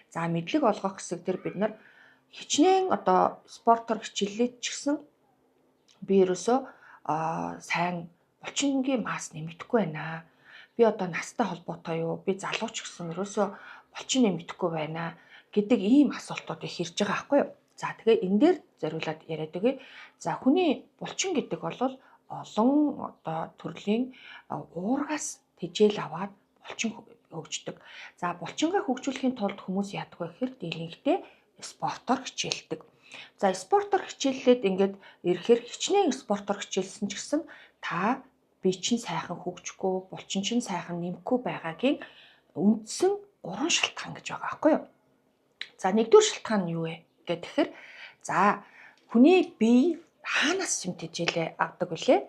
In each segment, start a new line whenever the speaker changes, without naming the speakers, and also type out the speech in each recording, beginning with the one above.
За мэдлэг олгох хэсэг дээр бид нар хичнээн одоо спортоор хичээллээд ч гэсэн би ерөөсөө сайн булчингийн масс нэмэгдэхгүй байна. Би одоо настай холбоотой юу? Би залууч гэсэн ерөөсөө булчин нэмэгдэхгүй байна гэдэг ийм асуултуудыг хэрж байгаа байхгүй юу? За тэгээ энэ дээр зориулаад яриад өгье. За хүний булчин гэдэг бол олон одоо төрлийн уургаас тэжээл аваад булчин хөгждөг. За булчингаа хөгжүүлэхийн тулд хүмүүс яадаг вэ гэхээр дийлэнхтэй спортоор хичээлдэг. За спортоор хичээллээд ингээд ирэхээр хичнээн спортоор хичээлсэн ч гэсэн та бие чинь сайхан хөгжихгүй, булчин чинь сайхан нэмэхгүй байгаагийн үндсэн 3 шалтгаан гэж байгаа байхгүй юу? За нэгдүгээр шалтгаан нь юу вэ гэхээр за хүний бие хаанаас шимт хичээлээ авдаг вүлээ?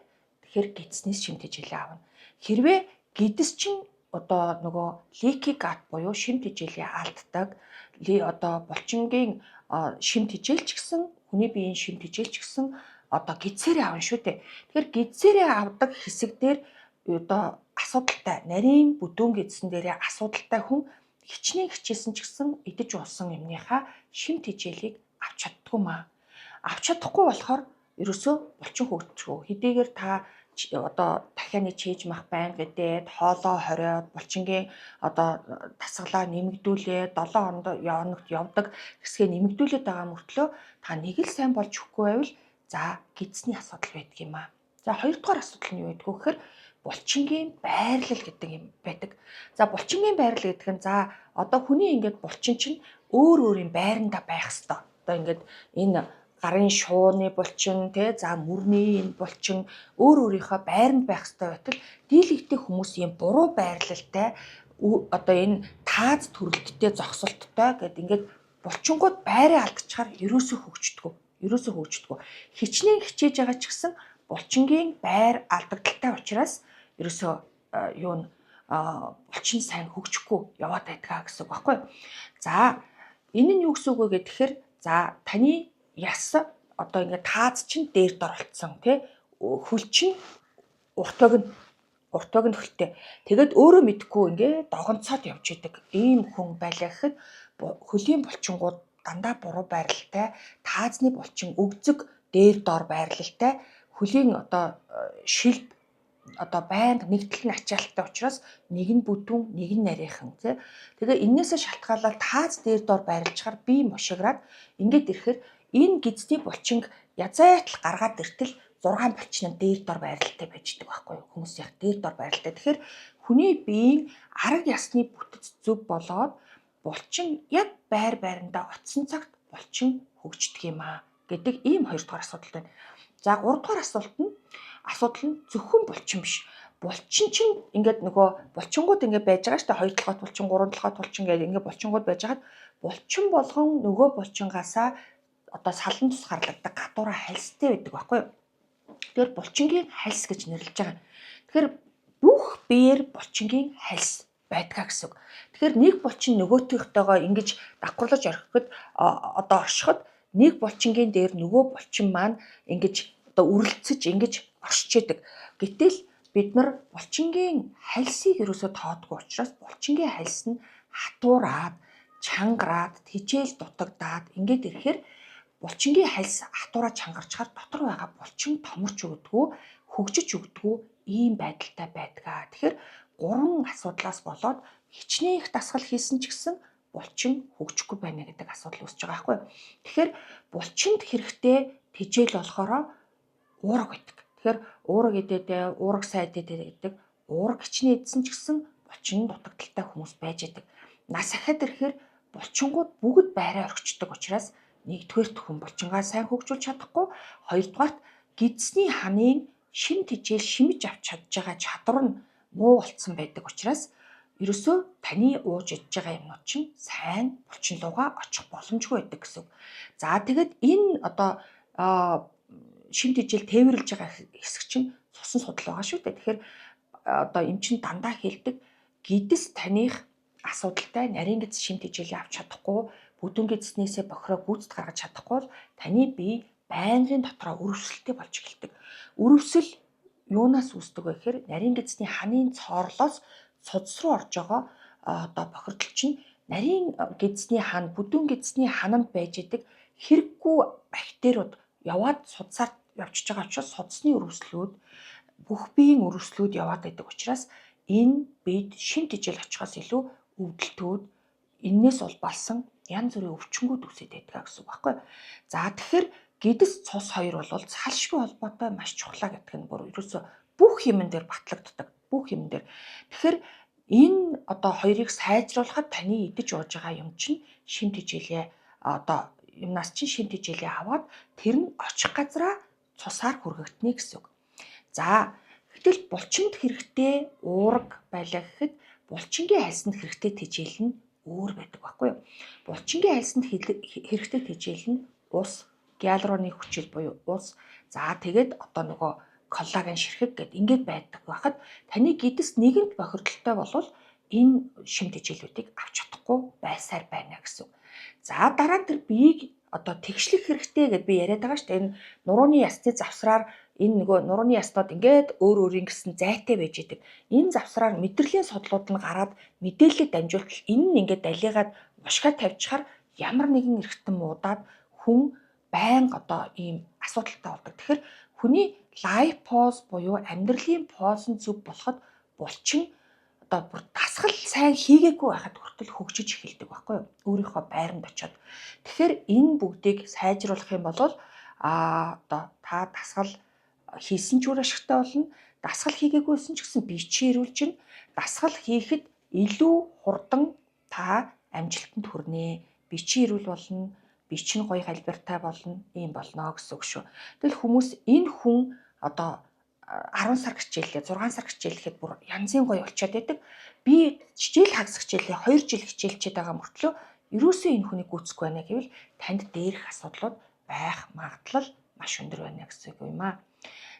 Тэгэхээр гидснээс шимт хичээлээ авна. Хэрвээ гидс чинь одоо нөгөө leaky gut буюу шимт хичээлээ алддаг, одоо булчингийн шимт хичээлч гэсэн хүний биеийн шимт хичээлч гэсэн одоо гидсээрээ авна шүү дээ. Тэгэхээр гидсээрээ авдаг хэсэг дээр одоо асуудалтай, нарийн бүдүүн гидсэн дээрээ асуудалтай хүн хичнээн хичээсэн ч гэсэн идэж уусан юмныхаа шимт хичээлийг авч чаддгүй маа. Авч чадахгүй болохоор ерөөсөө булчин хөгжчихөө. Хэдийгээр та одоо дахианы чийж мах байнга идээд хоолоо хориод булчингийн одоо дасгалаа нэмэгдүүлээ 7 хоногт явдаг хэсгээ нэмэгдүүлээд байгаа мөртлөө та нэг л сайн болж өгөхгүй байвал за гидсний асуудал байдаг юм аа. За хоёрдугаар асуудал нь юу гэдэг вэ гэхээр булчингийн байрлал гэдэг юм байдаг. За булчингийн байрлал гэдэг нь за одоо хүний ингээд булчин чинь өөр өөрийн байранда байх ёстой. Одоо ингээд энэ гарын шууны булчин за мөрний энэ булчин өөр өөрийнхөө байранд байх ёстой байтал дийлэгтэй хүмүүс юм буруу байрлалтай одоо энэ тааз төрөлттэй зогсолттой гэдэг ингээд булчингууд байраа алдчихаар ерөөсөө хөгждөггүй. Хичнээн хичээж байгаа ч гэсэн булчингийн байр алдагдaltaй учраас ерөөсөө булчин сайн хөгжихгүй яваад байдгаа гэсэн үг байхгүй юу? За энэ нь юу гэсэн үг вэ гэхээр за таны яс одоо ингээд тааз чинь дээр дор болцсон тий хөл чинь уртваг нь хөлтэй. Тэгээд өөрөө мэдхгүй ингээд догонцоод явж идэг ийм хүн байлаа гэхэд хөлийн булчингууд дандаа буруу байрлалтай, таазны булчин өгзөг дээр дор байрлалтай, хөлийн одоо шилб одоо байнга нэгдэл нь ачаалттай учраас нэг нь бүдүүн, нэг нь нарийнхан тий. Тэгээ энээсээ шалтгаалаад тааз дээр дор байрлалчаар бие мушиграад ингээд ирэхээр энэ гидсний булчинг язаатал гаргаад иртэл 6 булчин нь дээр дор байралтай байждаг байхгүй юу? Хүмүүс яг дээр дор байралтай. Тэгэхээр хүний биеийн арга ясны бүтэц зөв болоод булчин яг байрандаа очсон цагт булчин хөгждөг юм аа гэдэг ийм хоёрдугаар асуудал байна. За гуравдугаар асуудал нь зөвхөн булчин биш. Булчин чинь ингээд нөгөө булчингууд ингээд байж байгаа шүү дээ. 2 толгойт булчин, 3 толгойт булчин гэдэг ингээд булчингууд байж хагаад булчин болгон нөгөө булчингаасаа одоо салан тус харлагддаг гадуураа хальстай байдаг байхгүй юу? Тэгэхээр булчингийн хальс гэж нэрлэж байгаа. Тэгэхээр бүх биеэр булчингийн хальс байдгаа гэсэн үг. Тэгэхээр нэг булчин нөгөөтөйгтэйгоо ингэж давхарлаж орхиход одоо оршиход нэг булчингийн дээр нөгөө булчин маань ингэж одоо үрэлцэж ингэж оршиж идэг. Гэтэл бид нар булчингийн хальсыг ерөөсөө тоодгүй учраас булчингийн хальс нь хатуураад, чангараад, тэжээл дутагдаад ингэж ирэхээр булчингийн хальс хатуураа чангарчаар дотор байгаа булчин томорч өгдөггүй, хөгжиж өгдөггүй ийм байдалтай байдгаа. Тэгэхээр 3 асуудлаас болоод хичнээн их дасгал хийсэн ч гэсэн булчин хөгжихгүй байна гэдэг асуудал үүсэж байгаа байхгүй юу? Тэгэхээр булчинд хэрэгтэй тэжээл болохоро уурга байдаг. Тэгэхээр уурга идээдээ, уурга сайн идээдээ гэдэг уурга хичнээн идсэн ч гэсэн булчин дутагдaltaй хүмүүс байж идэг. Нас ахаад ирэхээр булчингууд бүгд байраа орхичдог учраас нэгдүгээрт хүн булчингаа сайн хөгжүүлж чадахгүй, хоёрдугаарт гидсний ханын шим тэжээл шимэж авч чадж байгаа чадвар нь муу болцсон байдаг учраас ерөөсөө таны ууж идж байгаа юмнууд чинь сайн булчин руугаа очих боломжгүй байдаг гэсэн. За тэгээд энэ одоо шим тэжээл тээвэрлж байгаа хэсэг чинь цусан судал байгаа шүү дээ. Тэгэхээр одоо эм чинь дандаа хэлдэг гидс таних асуудалтай нарийн гидс шим тэжээлээ авч чадахгүй, бүдүүн гидснээсээ бохироо гүйцэд гаргаж чадахгүй бол таны бие байнгын дотроо өрөвсөлттэй болж эхэлдэг. Өрөвсөл юунаас үүсдэг вэ гэхээр нарийн гидсний ханын цоорлоос судас руу орж байгаа одоо бохирдол чинь нарийн гэзсний хан, бүдүүн гэзсний хананд байж идэг хэрэггүй бактериуд яваад судсаар явчихж байгаа учраас судасны өрөвслүүд бүх биеийн өрөвслүүд яваад байдаг учраас энэ бид шимт ижил очихоос илүү өвдөлтүүд энээс улбалсан янз бүрийн өвчнгүүд үүсээд байдаг гэсэн үг байхгүй. За тэгэхээр гэдэс цус хоёр бол салшгүй холбоотой маш чухлаа гэдэг нь бүр ерөөсө бүх юмн дээр батлагддаг. Бүх юмн дээр. Тэгэхээр энэ одоо хоёрыг сайжруулахад таны идэж ууж байгаа юм чинь шимт ижilээ одоо юмнаас чинь шимт ижilээ аваад тэр нь очих газараа цусаар хүргэгдэнэ гэсэн үг. За гэтэл булчинд хэрэгтэй уураг байлаа гэхэд булчингийн хальсанд хэрэгтэй тэжээл нь өөр байдаг байхгүй юу? Булчингийн хальсанд хэрэгтэй тэжээл нь ус, гиалуроны хүчил буюу ус. За тэгээд одоо нөгөө коллаген ширхэг гэд ингээд байдаг байхад таны гэдэс нэгэнт бохирдолтой болвол энэ шимт ижээлүүдийг авч чадахгүй байсаар байна гэсэн. За дараа нь тэр биеийг одоо тэгшлэх хэрэгтэй гэд би яриад байгаа шүү дээ. Энэ нурууны ясны завсраар энэ нөгөө нурууны яснууд ингээд өөр өөрийн гэсэн зайтай байж идэг. Энэ завсраар мэдрэлийн судлууд нь гараад мэдээлэлд дамжуултал энэ нь ингээд далигаад мушгаа тавьчихаар ямар нэгэн эргэтэн муудаад хүн байнга одоо ийм асуудалтай болдог. Тэгэхээр хүний лайф поз буюу амьдралын поз нь зөв болоход булчин одоо бүр дасгал сайн хийгээгүй байхад хүртэл хөгжиж эхэлдэг байхгүй юу? Өөрийнхөө байранд очиод. Тэгэхээр энэ бүгдийг сайжруулах юм бол одоо та дасгал хийсэн ч үр ашигтай болно. Дасгал хийгээгүйсэн ч гэсэн бие чинь ирүүл чинь дасгал хийхэд илүү хурдан та амжилтанд хүрнэ. Бие чинь ирүүл болно. Бие чинь гоё галбиртай болно. Ийм болно гэсэн үг шүү. Тэгэл хүмүүс энэ хүн одоо 10 сар хичээлээ 6 сар хичээлэхэд бүр янзын гоё болчиход байдаг. Би хичээл хагас хичээлээ 2 жил хичээлчээд байгаа мөртлөө ерөөсөө энэ хүнийг гүйцэхгүй байна гэвэл танд дээрх асуудлууд байх магадлал маш өндөр байна гэсэн үг юм аа.